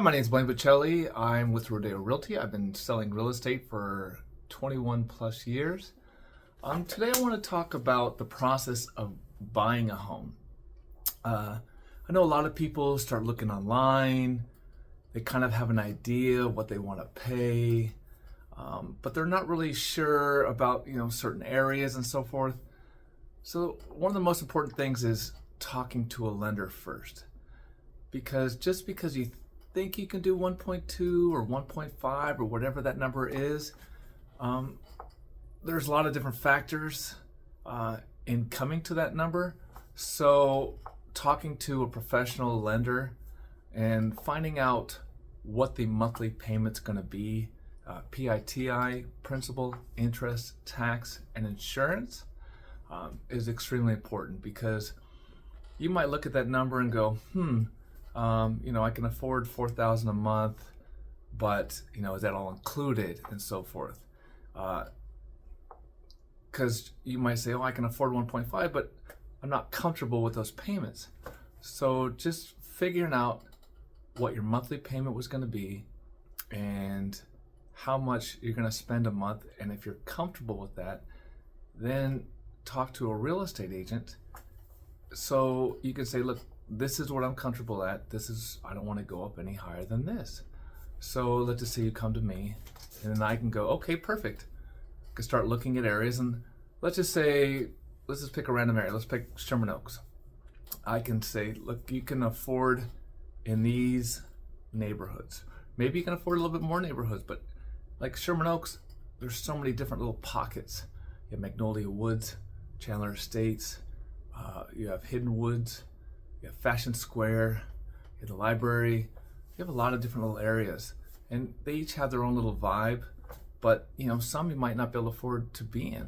My name is Blayne Pacelli. I'm with Rodeo Realty. I've been selling real estate for 21 plus years. Today I want to talk about the process of buying a home. I know a lot of people start looking online. They kind of have an idea what they want to pay, but they're not really sure about certain areas and so forth. So one of the most important things is talking to a lender first, because just because you think you can do 1.2 or 1.5 or whatever that number is, there's a lot of different factors in coming to that number. So talking to a professional lender and finding out what the monthly payment's going to be, PITI, principal, interest, tax, and insurance, is extremely important, because you might look at that number and go, I can afford $4,000 a month, but is that all included and so forth? Because you might say, I can afford 1.5, but I'm not comfortable with those payments. So just figuring out what your monthly payment was going to be and how much you're going to spend a month, and if you're comfortable with that, then talk to a real estate agent so you can say, look, this is what I'm comfortable at. I don't want to go up any higher than this. So let's just say you come to me, and then I can go, okay, perfect. I can start looking at areas, and let's just pick a random area. Let's pick Sherman Oaks. I can say, look, you can afford in these neighborhoods. Maybe you can afford a little bit more neighborhoods, but like Sherman Oaks, there's so many different little pockets. You have Magnolia Woods, Chandler Estates, you have Hidden Woods, you have Fashion Square, you have the library. You have a lot of different little areas, and they each have their own little vibe, but some you might not be able to afford to be in.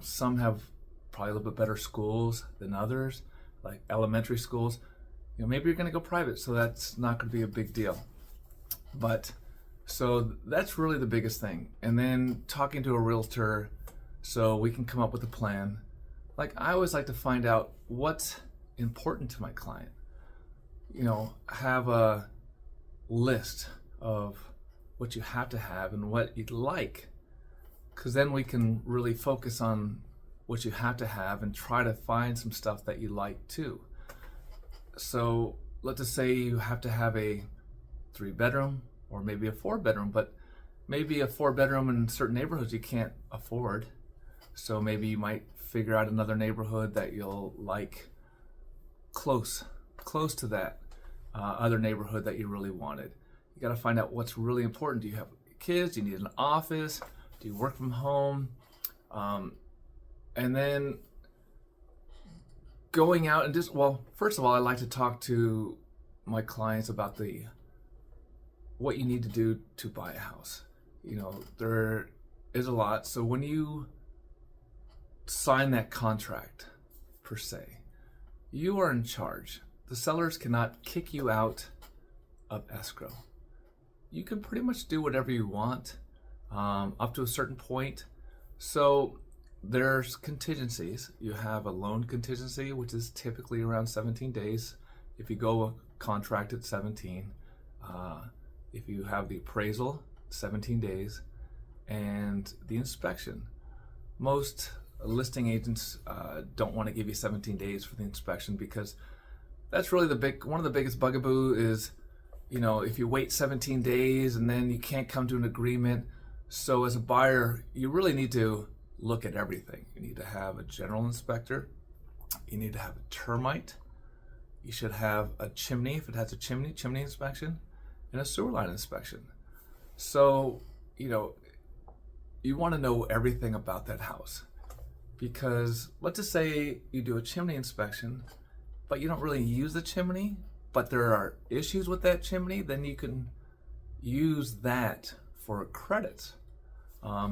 Some have probably a little bit better schools than others, like elementary schools. Maybe you're going to go private, so that's not going to be a big deal. But so that's really the biggest thing. And then talking to a realtor so we can come up with a plan. Like, I always like to find out what's important to my client. Have a list of what you have to have and what you'd like, because then we can really focus on what you have to have and try to find some stuff that you like too. So let's just say you have to have a 3-bedroom or maybe a 4-bedroom, but maybe a 4-bedroom in certain neighborhoods you can't afford. So maybe you might figure out another neighborhood that you'll like close to that other neighborhood that you really wanted. You got to find out what's really important. Do you have kids? Do you need an office? Do you work from home? And then going out and first of all, I like to talk to my clients about what you need to do to buy a house. There is a lot. So when you sign that contract, per se, you are in charge. The sellers cannot kick you out of escrow. You can pretty much do whatever you want up to a certain point. So there's contingencies. You have a loan contingency, which is typically around 17 days. If you go a contract at 17, if you have the appraisal, 17 days, and the inspection. Most listing agents don't want to give you 17 days for the inspection, because that's really one of the biggest bugaboo is, if you wait 17 days and then you can't come to an agreement. So as a buyer, you really need to look at everything. You need to have a general inspector. You need to have a termite. You should have a chimney, if it has a chimney inspection, and a sewer line inspection. So, you want to know everything about that house, because let's just say you do a chimney inspection, but you don't really use the chimney, but there are issues with that chimney, then you can use that for credits.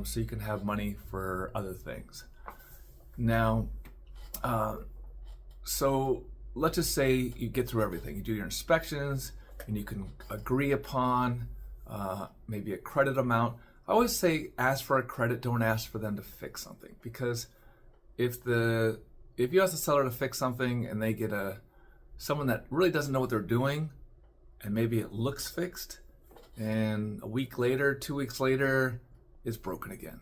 So you can have money for other things. Now, so let's just say you get through everything. You do your inspections, and you can agree upon maybe a credit amount. I always say ask for a credit, don't ask for them to fix something, because if you ask the seller to fix something and they get someone that really doesn't know what they're doing and maybe it looks fixed, and a week later, 2 weeks later, it's broken again.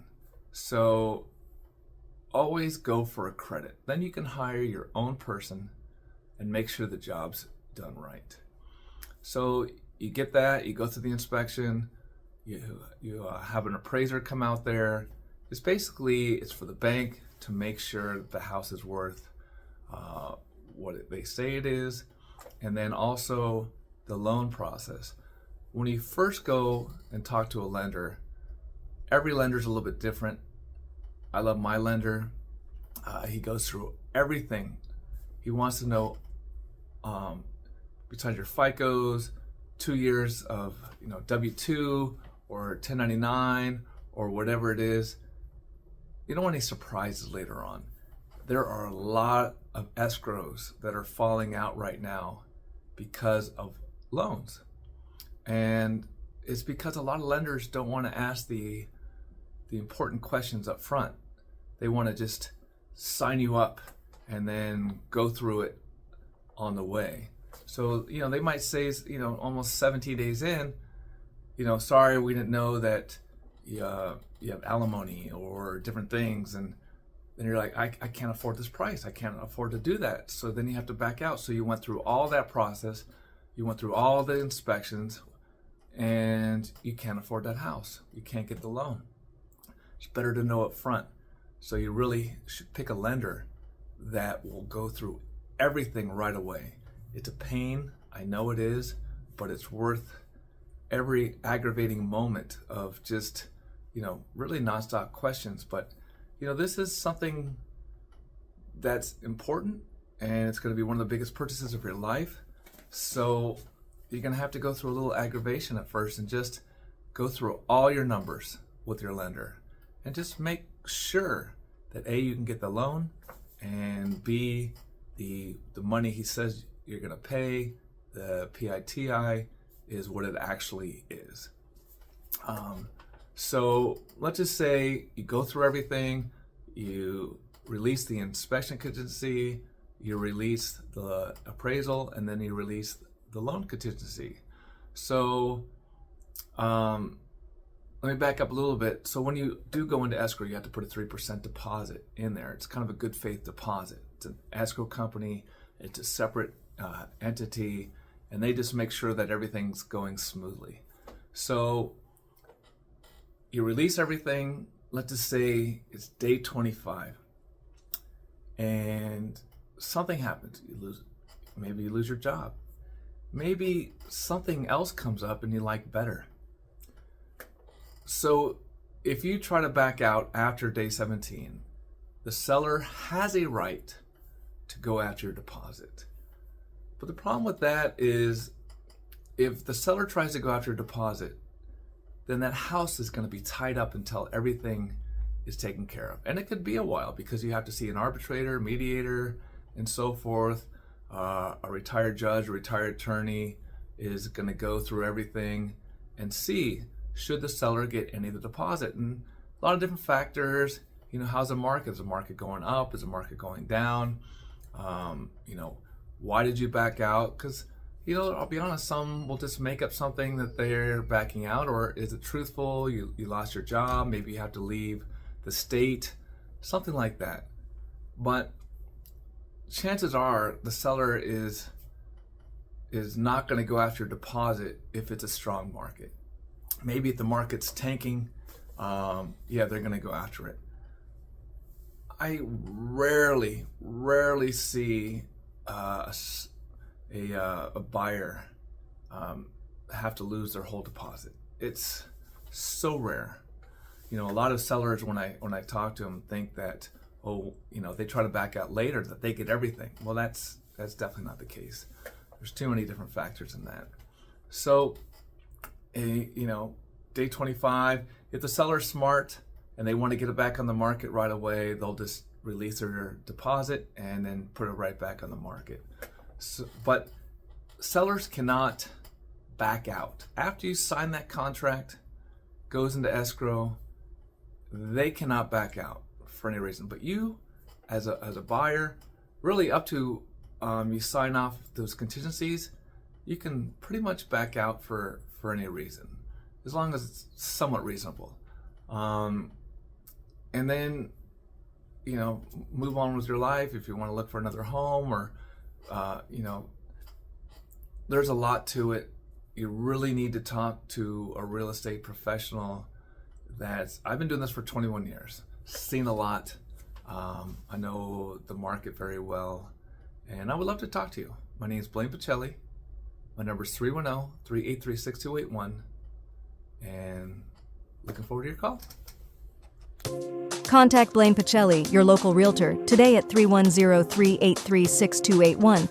So always go for a credit. Then you can hire your own person and make sure the job's done right. So you get that, you go through the inspection, you have an appraiser come out there. It's for the bank to make sure the house is worth what they say it is, and then also the loan process. When you first go and talk to a lender, every lender's a little bit different. I love my lender. He goes through everything. He wants to know, besides your FICOs, 2 years of W-2 or 1099 or whatever it is. You don't want any surprises later on. There are a lot of escrows that are falling out right now because of loans. And it's because a lot of lenders don't want to ask the important questions up front. They want to just sign you up and then go through it on the way. So, they might say, almost 17 days in, sorry, we didn't know that you have alimony or different things. And then you're like, I can't afford this price. I can't afford to do that. So then you have to back out. So you went through all that process. You went through all the inspections, and you can't afford that house. You can't get the loan. It's better to know up front. So you really should pick a lender that will go through everything right away. It's a pain, I know it is, but it's worth every aggravating moment of just, really nonstop questions. But, this is something that's important, and it's going to be one of the biggest purchases of your life. So you're going to have to go through a little aggravation at first and just go through all your numbers with your lender and just make sure that A, you can get the loan, and B, the money he says you're going to pay, the PITI, is what it actually is. So let's just say you go through everything, you release the inspection contingency, you release the appraisal, and then you release the loan contingency. So let me back up a little bit. So when you do go into escrow, you have to put a 3% deposit in there. It's kind of a good faith deposit. It's an escrow company. It's a separate entity, and they just make sure that everything's going smoothly. So you release everything. Let's just say it's day 25, and something happens. Maybe you lose your job. Maybe something else comes up and you like better. So if you try to back out after day 17, the seller has a right to go after your deposit. But the problem with that is, if the seller tries to go after your deposit, then that house is going to be tied up until everything is taken care of. And it could be a while, because you have to see an arbitrator, mediator, and so forth. A retired judge, a retired attorney is going to go through everything and see, should the seller get any of the deposit? And a lot of different factors. How's the market? Is the market going up? Is the market going down? Why did you back out? Because, I'll be honest, some will just make up something that they're backing out. Or is it truthful? You lost your job. Maybe you have to leave the state, something like that. But chances are the seller is not going to go after your deposit if it's a strong market. Maybe if the market's tanking, they're going to go after it. I rarely see a buyer have to lose their whole deposit. It's so rare. A lot of sellers, when I talk to them, think that, they try to back out later, that they get everything. Well, that's definitely not the case. There's too many different factors in that. So, day 25, if the seller's smart and they want to get it back on the market right away, they'll just release their deposit and then put it right back on the market. So, but sellers cannot back out. After you sign that contract, goes into escrow, they cannot back out for any reason. But you, as a buyer, really up to you sign off those contingencies, you can pretty much back out for any reason, as long as it's somewhat reasonable. And then, move on with your life if you want to look for another home, or, there's a lot to it. You really need to talk to a real estate professional. I've been doing this for 21 years, seen a lot. I know the market very well, and I would love to talk to you. My name is Blayne Pacelli. My number is 310-383-6281, and looking forward to your call. Contact Blayne Pacelli, your local realtor, today at 310-383-6281